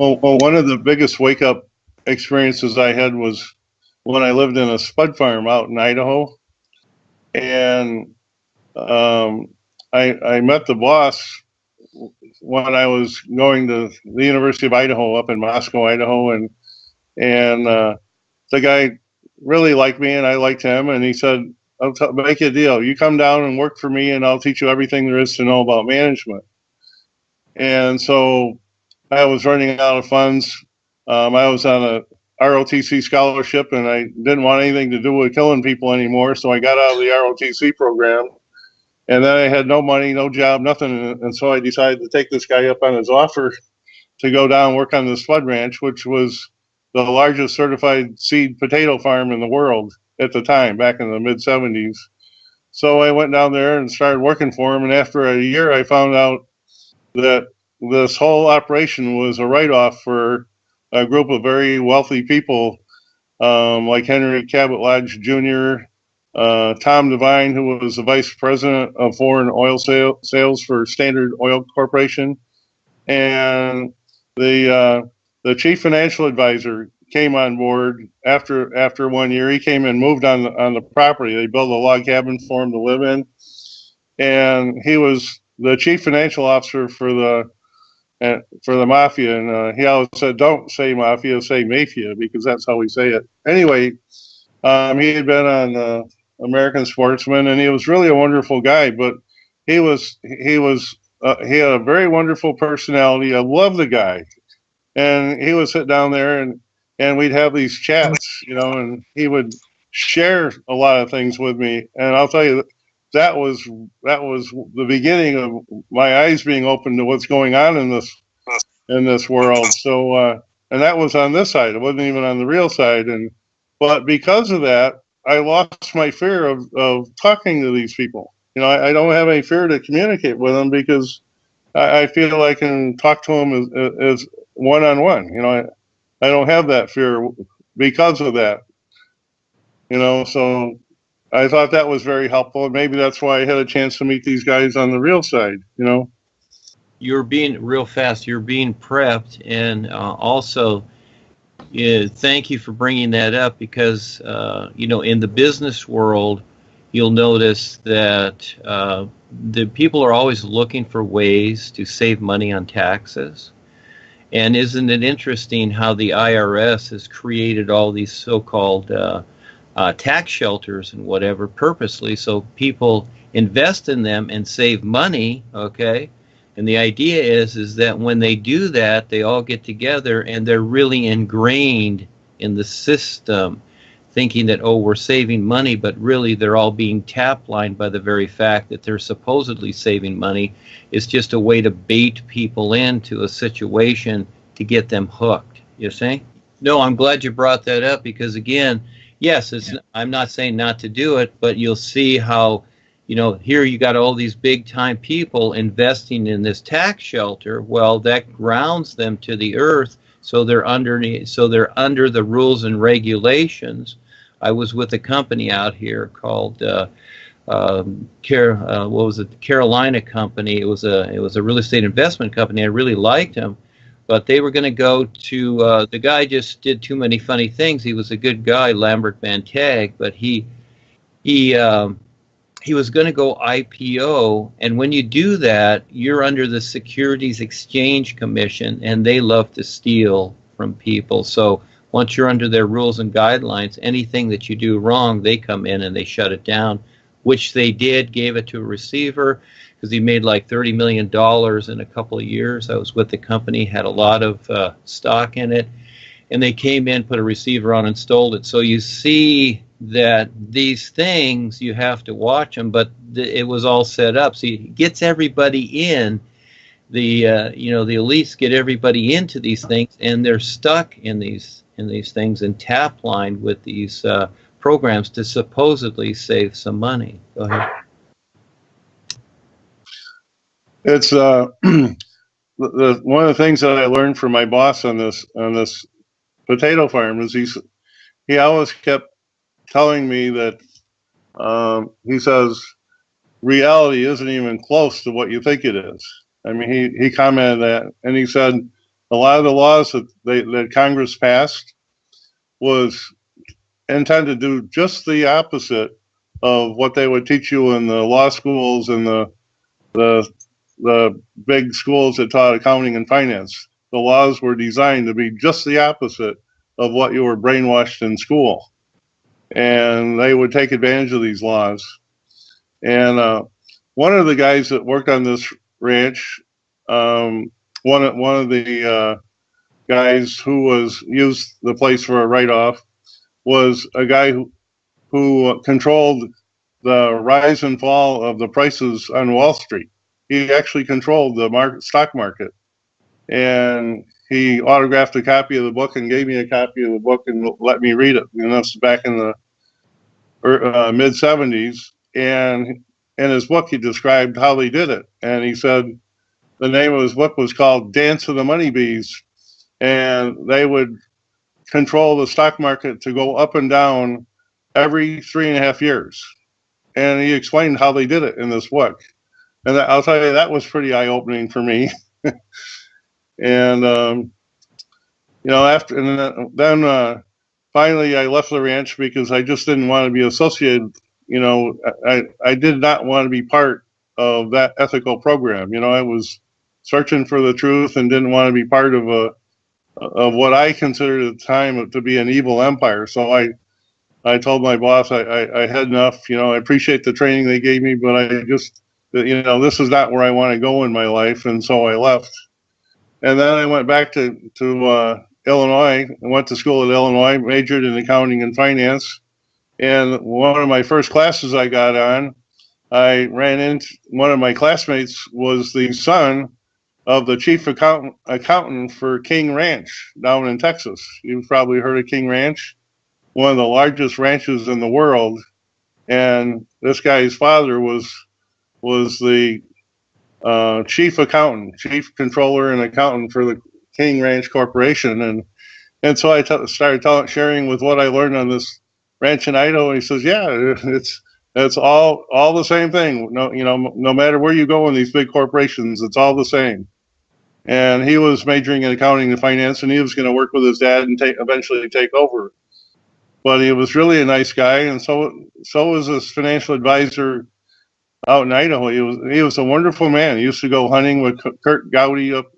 Well, one of the biggest wake-up experiences I had was when I lived in a spud farm out in Idaho, and I met the boss when I was going to the University of Idaho up in Moscow, Idaho, and the guy really liked me, and I liked him, and he said, "I'll make you a deal. You come down and work for me, and I'll teach you everything there is to know about management." And so I was running out of funds. I was on a ROTC scholarship, and I didn't want anything to do with killing people anymore, so I got out of the ROTC program. And then I had no money, no job, nothing, and so I decided to take this guy up on his offer to go down and work on the Spud Ranch, which was the largest certified seed potato farm in the world at the time, back in the mid-'70s. So I went down there and started working for him, and after a year I found out that this whole operation was a write-off for a group of very wealthy people, like Henry Cabot Lodge Jr., Tom Devine, who was the vice president of foreign oil sales for Standard Oil Corporation, and the chief financial advisor came on board after 1 year. He came and moved on the property. They built a log cabin for him to live in, and he was the chief financial officer for the mafia. And he always said, "Don't say mafia, say mafia," because that's how we say it. Anyway, he had been on American Sportsman, and he was really a wonderful guy. But he had a very wonderful personality. I love the guy, and he would sit down there and we'd have these chats, and he would share a lot of things with me. And I'll tell you, that was the beginning of my eyes being open to what's going on in this world. So, and that was on this side. It wasn't even on the real side. But because of that, I lost my fear of talking to these people. I don't have any fear to communicate with them because I feel I can talk to them as one-on-one. I don't have that fear because of that. So I thought that was very helpful. Maybe that's why I had a chance to meet these guys on the real side. You're being real fast. You're being prepped, and also, thank you for bringing that up because in the business world, you'll notice that the people are always looking for ways to save money on taxes. And isn't it interesting how the IRS has created all these so-called tax shelters and whatever purposely so people invest in them and save money, okay? And the idea is that when they do that, they all get together and they're really ingrained in the system, thinking that, oh, we're saving money, but really they're all being tap-lined by the very fact that they're supposedly saving money. It's just a way to bait people into a situation to get them hooked, you see? No, I'm glad you brought that up because, again, yes, I'm not saying not to do it, but you'll see how, here you got all these big-time people investing in this tax shelter. Well, that grounds them to the earth, so they're under the rules and regulations. I was with a company out here called Carolina Company. It was a real estate investment company. I really liked them, but they were going to go to the guy just did too many funny things. He was a good guy, Lambert Van Tag, but he was going to go IPO, and when you do that, you're under the Securities Exchange Commission, and they love to steal from people. So once you're under their rules and guidelines, anything that you do wrong, they come in and they shut it down, which they did, gave it to a receiver, because he made like $30 million in a couple of years. I was with the company, had a lot of stock in it, and they came in, put a receiver on and stole it. So you see that these things, you have to watch them, but it was all set up. So it gets everybody in. The elites get everybody into these things, and they're stuck in these things and tap lined with these programs to supposedly save some money. Go ahead. It's one of the things that I learned from my boss on this potato farm is he always kept telling me that he says reality isn't even close to what you think it is. I mean, he commented that, and he said a lot of the laws that Congress passed was intended to do just the opposite of what they would teach you in the law schools and the big schools that taught accounting and finance. The laws were designed to be just the opposite of what you were brainwashed in school. And they would take advantage of these laws. And one of the guys that worked on this ranch, one of the guys who used the place for a write-off, was a guy who controlled the rise and fall of the prices on Wall Street. He actually controlled the stock market. And he autographed a copy of the book and gave me a copy of the book and let me read it. And that's back in the mid 70s. And in his book, he described how they did it. And he said the name of his book was called Dance of the Moneybees. And they would control the stock market to go up and down every 3.5 years. And he explained how they did it in this book. And I'll tell you, that was pretty eye-opening for me. And, then finally I left the ranch because I just didn't want to be associated. I did not want to be part of that ethical program. I was searching for the truth and didn't want to be part of what I considered at the time to be an evil empire. So I told my boss I had enough. I appreciate the training they gave me, but I just, this is not where I want to go in my life. And so I left. And then I went back to Illinois. I went to school at Illinois, majored in accounting and finance. And one of my first classes I got on, I ran into one of my classmates was the son of the chief accountant for King Ranch down in Texas. You've probably heard of King Ranch, one of the largest ranches in the world. And this guy's father was the chief accountant, chief controller and accountant for the King Ranch Corporation. And so I started sharing with what I learned on this ranch in Idaho. And he says, yeah, it's all the same thing. No matter where you go in these big corporations, it's all the same. And he was majoring in accounting and finance, and he was going to work with his dad and eventually take over. But he was really a nice guy, and so was his financial advisor out in Idaho. He was a wonderful man. He used to go hunting with Kurt Gowdy up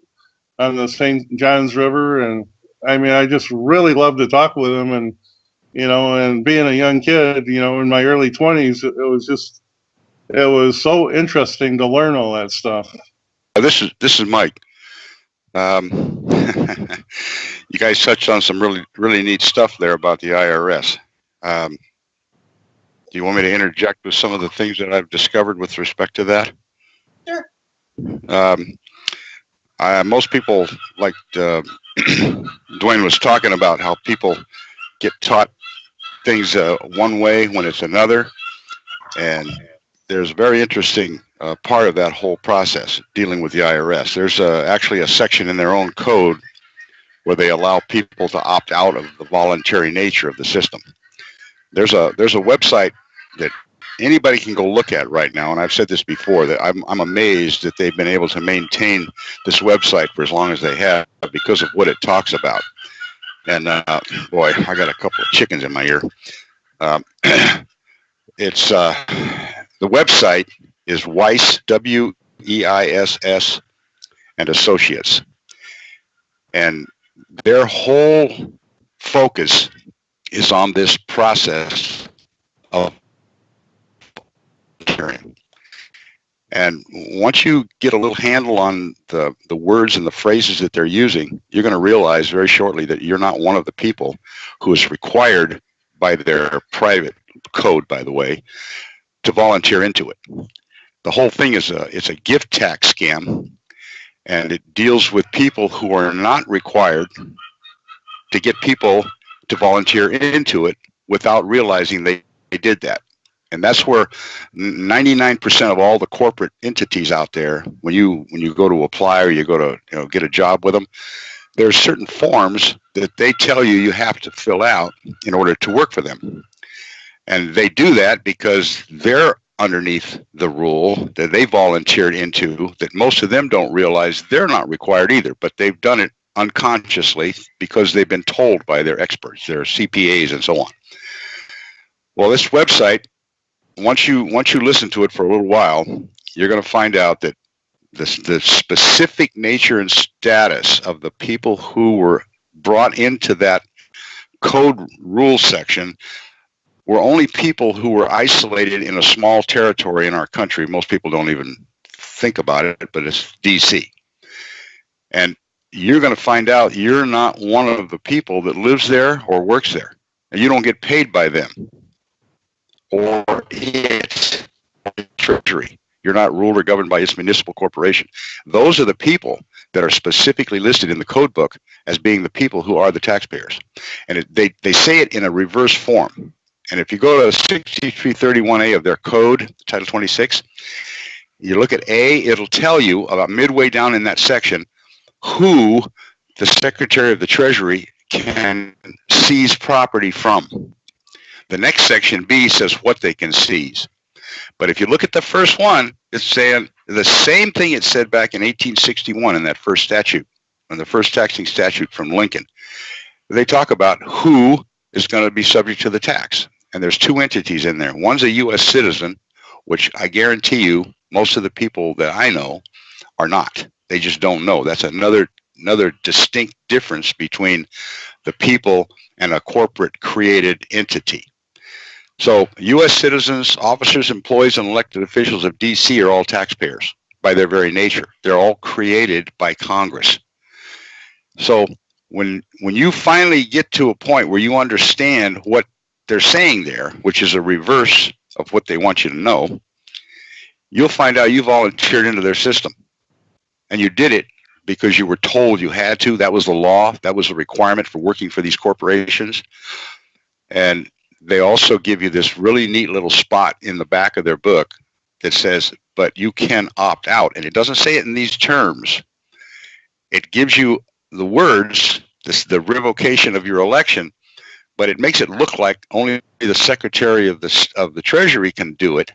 on the St. Johns River, and I mean, I just really loved to talk with him. And and being a young kid, in my early 20s, it was so interesting to learn all that stuff. This is Mike. You guys touched on some really neat stuff there about the IRS. Do you want me to interject with some of the things that I've discovered with respect to that? Sure. Most people, like Duane was talking about, how people get taught things one way when it's another. And there's a very interesting part of that whole process dealing with the IRS. There's actually a section in their own code where they allow people to opt out of the voluntary nature of the system. There's a website that anybody can go look at right now, and I've said this before, that I'm amazed that they've been able to maintain this website for as long as they have because of what it talks about. And boy, I got a couple of chickens in my ear. It's the website is Weiss, WEISS, and Associates, and their whole focus is on this process of volunteering. And once you get a little handle on the words and the phrases that they're using, you're going to realize very shortly that you're not one of the people who is required by their private code, by the way, to volunteer into it. The whole thing is it's a gift tax scam, and it deals with people who are not required to get people to volunteer into it without realizing they did that. And that's where 99% of all the corporate entities out there, when you go to apply or you go to get a job with them, there's certain forms that they tell you have to fill out in order to work for them. And they do that because they're underneath the rule that they volunteered into, that most of them don't realize they're not required either, but they've done it unconsciously because they've been told by their experts, their CPAs and so on. Well, this website, once you listen to it for a little while, you're going to find out that the specific nature and status of the people who were brought into that code rule section were only people who were isolated in a small territory in our country. Most people don't even think about it, but it's DC. And you're going to find out you're not one of the people that lives there or works there. And you don't get paid by them or its treasury. You're not ruled or governed by its municipal corporation. Those are the people that are specifically listed in the code book as being the people who are the taxpayers. And they say it in a reverse form. And if you go to 6331A of their code, Title 26, you look at A, it'll tell you about midway down in that section who the Secretary of the Treasury can seize property from. The next section, B, says what they can seize. But if you look at the first one, it's saying the same thing it said back in 1861 in that first statute, in the first taxing statute from Lincoln. They talk about who is going to be subject to the tax. And there's two entities in there. One's a U.S. citizen, which I guarantee you most of the people that I know are not. They just don't know. That's another distinct difference between the people and a corporate created entity. So U.S. citizens, officers, employees, and elected officials of D.C. are all taxpayers by their very nature. They're all created by Congress. So when you finally get to a point where you understand what they're saying there, which is a reverse of what they want you to know, you'll find out you volunteered into their system. And you did it because you were told you had to. That was the law. That was a requirement for working for these corporations. And they also give you this really neat little spot in the back of their book that says, but you can opt out. And it doesn't say it in these terms. It gives you the words, the revocation of your election, but it makes it look like only the Secretary of the Treasury can do it.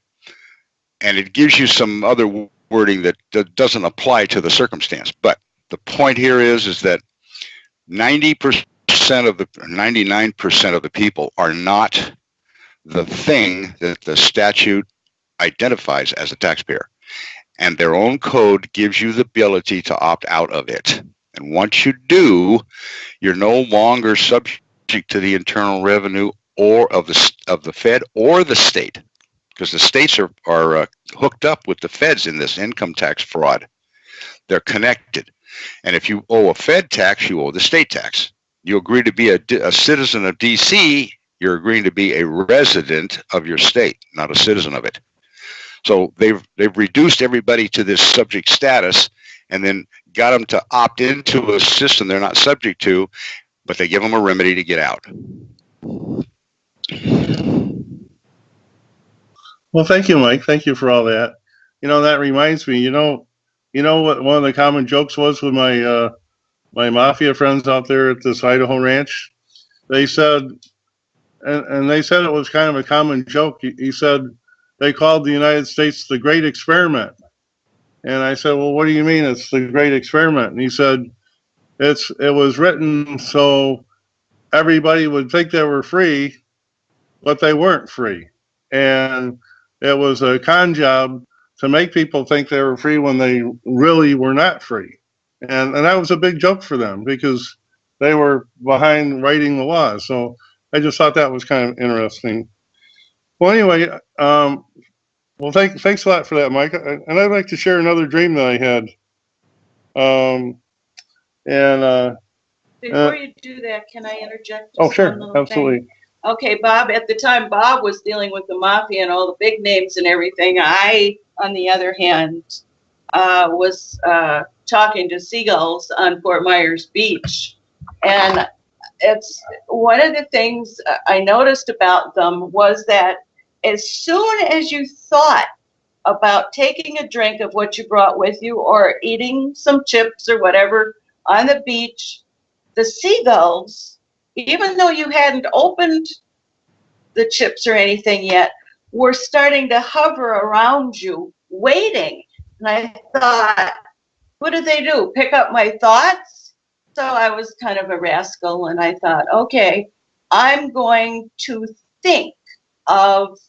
And it gives you some other wording that doesn't apply to the circumstance. But the point here is that 90% of the 99% of the people are not the thing that the statute identifies as a taxpayer. And their own code gives you the ability to opt out of it. And once you do, you're no longer subject to the Internal Revenue or of the Fed or the state, because the states are hooked up with the feds in this income tax fraud. They're connected. And if you owe a Fed tax, you owe the state tax. You agree to be a citizen of D.C., you're agreeing to be a resident of your state, not a citizen of it. So they've reduced everybody to this subject status and then got them to opt into a system they're not subject to, but they give them a remedy to get out. Well, thank you, Mike. Thank you for all that. That reminds me, you know what one of the common jokes was with my mafia friends out there at this Idaho ranch? They said, and they said it was kind of a common joke. He said they called the United States the Great Experiment. And I said, well, what do you mean it's the Great Experiment? And he said, it was written so everybody would think they were free, but they weren't free. And it was a con job to make people think they were free when they really were not free. And that was a big joke for them because they were behind writing the laws. So I just thought that was kind of interesting. Well, anyway, thanks a lot for that, Mike. And I'd like to share another dream that I had. Before you do that, can I interject? Oh, sure, absolutely. Thing? Okay, Bob, at the time Bob was dealing with the mafia and all the big names and everything, I, on the other hand, was talking to seagulls on Fort Myers Beach. And it's one of the things I noticed about them was that as soon as you thought about taking a drink of what you brought with you or eating some chips or whatever on the beach, the seagulls, even though you hadn't opened the chips or anything yet, were starting to hover around you, waiting. And I thought, what did they do? Pick up my thoughts? So I was kind of a rascal, and I thought, okay, I'm going to think of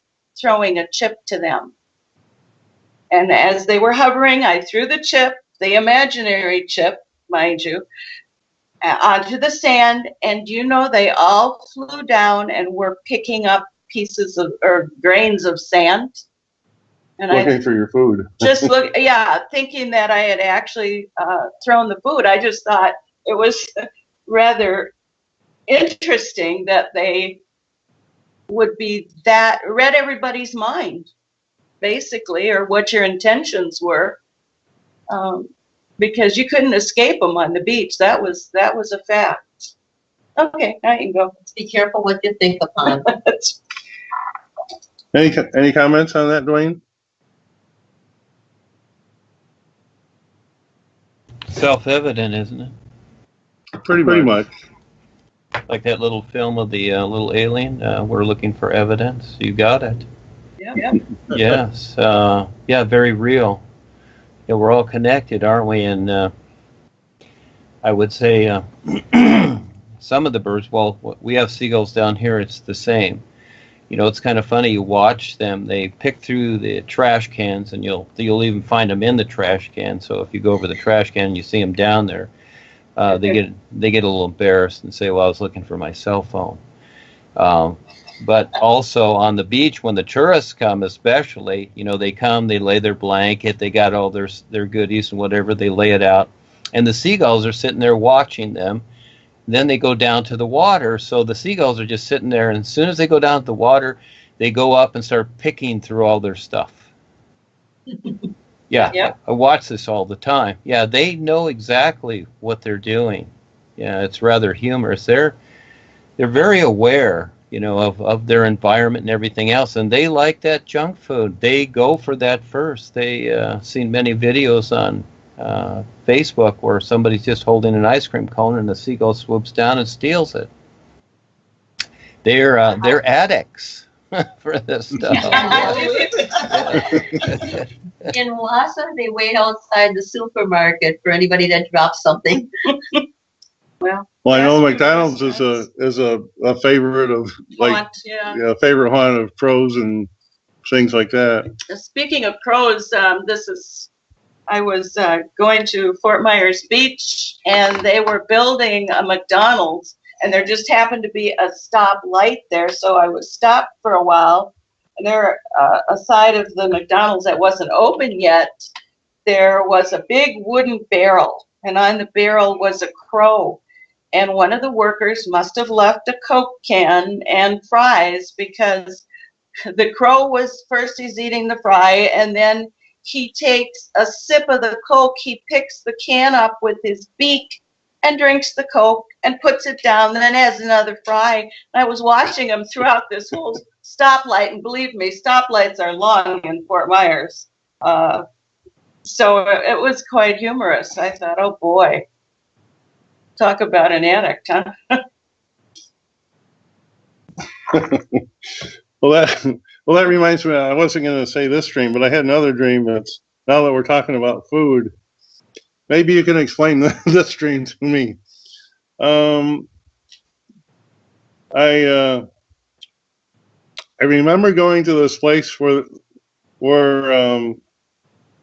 throwing a chip to them. And as they were hovering, I threw the chip, the imaginary chip, mind you, onto the sand, and they all flew down and were picking up pieces of or grains of sand. And looking for your food. Just thinking that I had actually thrown the food. I just thought it was rather interesting that they would be that read everybody's mind, basically, or what your intentions were. Because you couldn't escape them on the beach. That was a fact. Okay, now you can go. Be careful what you think upon. Any comments on that, Duane? Self-evident, isn't it? Pretty much. Like that little film of the little alien. We're looking for evidence. You got it. Yeah. Yes. Yeah, very real. Yeah, we're all connected, aren't we? And I would say some of the birds, well, we have seagulls down here, it's the same. It's kind of funny. You watch them; they pick through the trash cans, and you'll even find them in the trash can. So if you go over the trash can and you see them down there, they get a little embarrassed and say, "Well, I was looking for my cell phone." But also on the beach, when the tourists come, especially, they come, they lay their blanket, they got all their goodies and whatever, they lay it out, and the seagulls are sitting there watching them. Then they go down to the water, so the seagulls are just sitting there, and as soon as they go down to the water, they go up and start picking through all their stuff. Yeah, yep. I watch this all the time. Yeah, they know exactly what they're doing. Yeah, it's rather humorous. They're very aware, of their environment and everything else, and they like that junk food. They go for that first. They seen many videos on Facebook where somebody's just holding an ice cream cone and the seagull swoops down and steals it. They're addicts for this stuff. In Wausau, they wait outside the supermarket for anybody that drops something. Well, I know McDonald's is a favorite of favorite haunt of crows and things like that. Speaking of crows, I was going to Fort Myers Beach, and they were building a McDonald's, and there just happened to be a stop light there, so I was stopped for a while. And there, aside of the McDonald's that wasn't open yet, there was a big wooden barrel, and on the barrel was a crow. And one of the workers must have left a Coke can and fries, because the crow was first, he's eating the fry, and then he takes a sip of the Coke, he picks the can up with his beak and drinks the Coke and puts it down, and then has another fry. And I was watching him throughout this whole stoplight, and believe me, stoplights are long in Fort Myers. So it was quite humorous. I thought, oh boy, talk about an addict, huh? Well, that reminds me, I wasn't going to say this dream, but I had another dream that's, now that we're talking about food, maybe you can explain this dream to me. I remember going to this place where it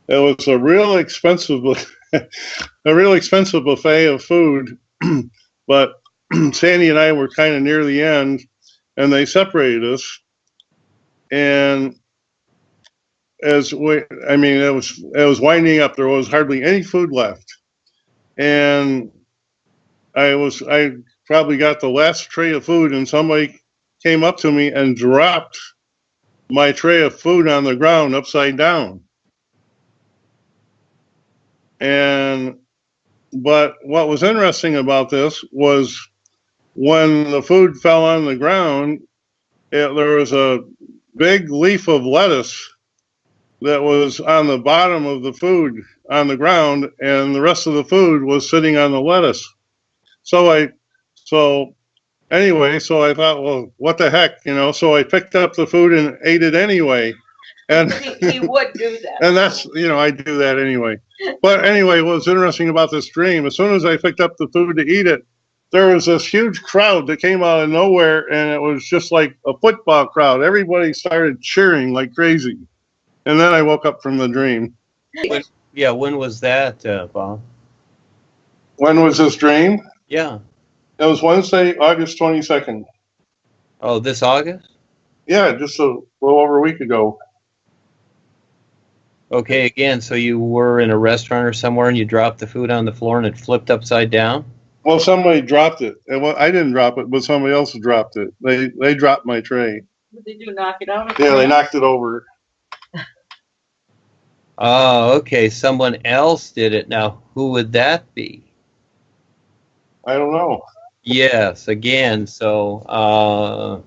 was a real expensive buffet of food, but Sandy and I were kind of near the end, and they separated us. And it was winding up. There was hardly any food left, and I probably got the last tray of food, and somebody came up to me and dropped my tray of food on the ground upside down. But what was interesting about this was when the food fell on the ground, there was a big leaf of lettuce that was on the bottom of the food on the ground, and the rest of the food was sitting on the lettuce. So I thought, well, what the heck, so I picked up the food and ate it anyway. And He would do that. and that's, I do that anyway. But anyway, what's interesting about this dream, as soon as I picked up the food to eat it, there was this huge crowd that came out of nowhere, and it was just like a football crowd. Everybody started cheering like crazy. And then I woke up from the dream. When was that, Bob? When was this dream? Yeah. It was Wednesday, August 22nd. Oh, this August? Yeah, just a little over a week ago. Okay, again, so you were in a restaurant or somewhere and you dropped the food on the floor and it flipped upside down? Well, somebody dropped it. I didn't drop it, but somebody else dropped it. They dropped my tray. What did they do, knock it out? Yeah, they knocked it over. Oh, okay, someone else did it. Now, who would that be? I don't know. Yes, again, so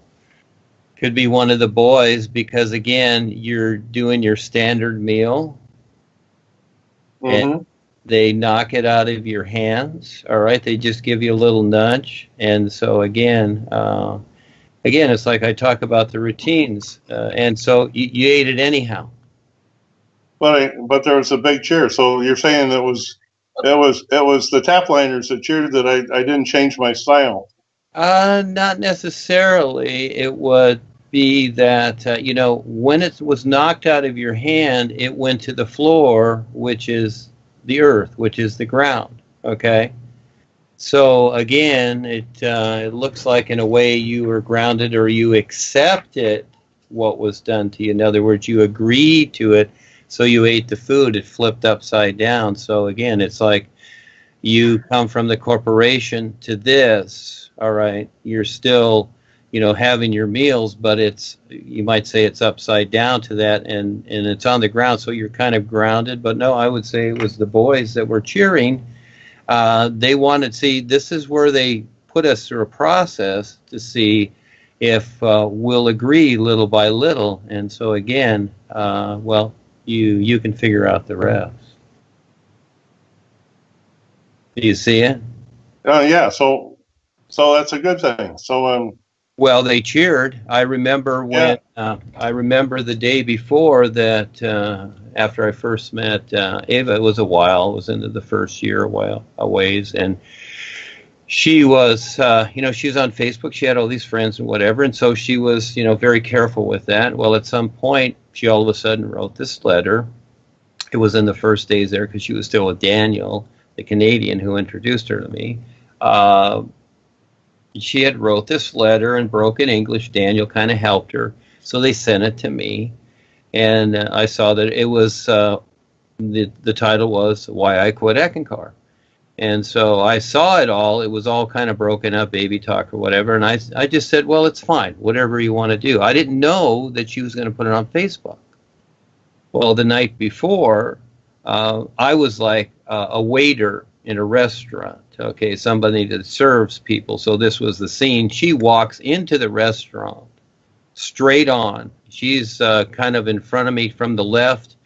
could be one of the boys because, again, you're doing your standard meal. Mm-hmm. And they knock it out of your hands, all right? They just give you a little nudge. And so, again, it's like I talk about the routines. And so you ate it anyhow. But there was a big cheer. So you're saying it was the Tapliners that cheered that I didn't change my style. Not necessarily. It would be that, when it was knocked out of your hand, it went to the floor, which is the earth, which is the ground, okay? So, again, it looks like in a way you were grounded or you accepted what was done to you. In other words, you agreed to it, so you ate the food. It flipped upside down. So, again, it's like you come from the corporation to this, all right? You're still, having your meals, but you might say it's upside down to that, and it's on the ground, so you're kind of grounded. But no, I would say it was the boys that were cheering. They wanted to see, this is where they put us through a process to see if we'll agree little by little. And so again, you can figure out the rest. Do you see it? Yeah. So that's a good thing. So well, they cheered. I remember when I remember the day before that. After I first met Ava, it was a while. It was into the first year a ways, and she was, she was on Facebook. She had all these friends and whatever, and so she was, very careful with that. Well, at some point, she all of a sudden wrote this letter. It was in the first days there because she was still with Daniel, the Canadian who introduced her to me. She had wrote this letter in broken English. Daniel kind of helped her. So they sent it to me. And I saw that it was, the title was Why I Quit Eckankar. And so I saw it all. It was all kind of broken up, baby talk or whatever. And I just said, well, it's fine. Whatever you want to do. I didn't know that she was going to put it on Facebook. Well, the night before, I was like a waiter in a restaurant. Okay, somebody that serves people. So this was the scene. She walks into the restaurant straight on. She's kind of in front of me from the left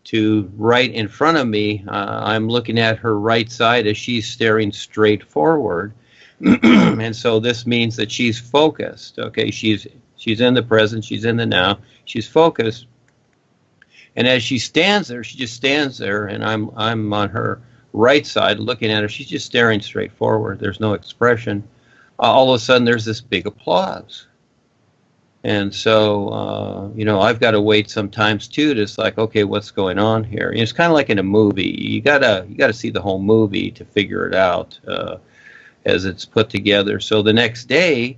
to right in front of me. I'm looking at her right side as she's staring straight forward. And so this means that she's focused. Okay, she's in the present. She's in the now. She's focused. And as she stands there, she just stands there, and I'm on her right side looking at her. She's just staring straight forward. There's no expression. All of a sudden, there's this big applause. And so, I've got to wait sometimes too. It's like, okay, what's going on here? It's kind of like in a movie. You gotta see the whole movie to figure it out as it's put together. So the next day,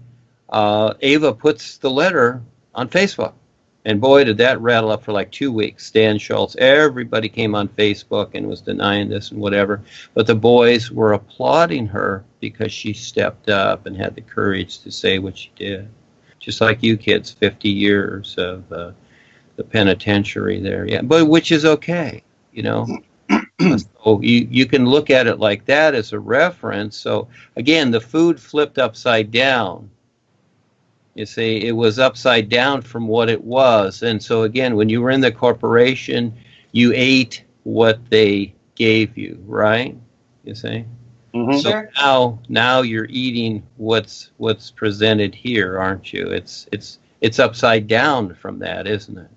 Ava puts the letter on Facebook. And boy, did that rattle up for like 2 weeks. Stan Schultz, everybody came on Facebook and was denying this and whatever. But the boys were applauding her because she stepped up and had the courage to say what she did. Just like you kids, 50 years of the penitentiary there. Yeah, but which is okay, So you can look at it like that as a reference. So again, the food flipped upside down. You see, it was upside down from what it was. And so, again, when you were in the corporation, you ate what they gave you, right? You see? Mm-hmm. So now you're eating what's presented here, aren't you? It's upside down from that, isn't it?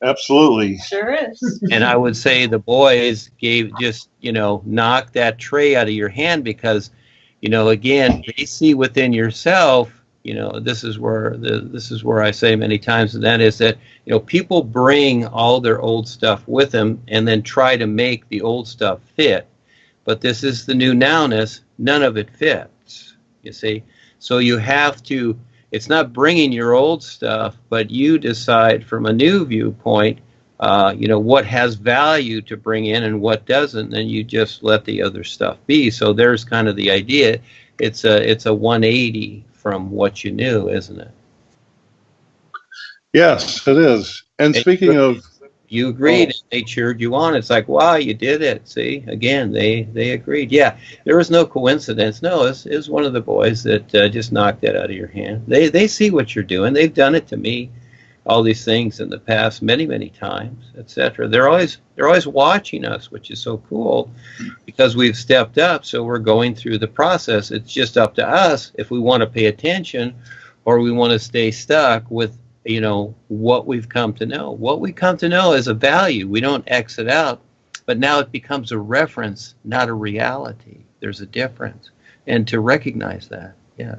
Absolutely. Sure is. And I would say the boys knock that tray out of your hand because, again, they see within yourself, this is where I say many times, and that is that, people bring all their old stuff with them and then try to make the old stuff fit. But this is the new nowness. None of it fits, you see. So you have to, it's not bringing your old stuff, but you decide from a new viewpoint, what has value to bring in and what doesn't, and you just let the other stuff be. So there's kind of the idea. It's a 180 from what you knew, isn't it? Yes, it is. And speaking of, you agreed, and they cheered you on. It's like, wow, you did it. See, again, they agreed. Yeah, there was no coincidence. No, it was one of the boys that just knocked that out of your hand. They see what you're doing. They've done it to me, all these things in the past, many times, etc. They're always watching us, which is so cool, because we've stepped up. So we're going through the process. It's just up to us if we want to pay attention, or we want to stay stuck with what we've come to know. What we come to know is a value. We don't exit out, but now it becomes a reference, not a reality. There's a difference, and to recognize that, yeah.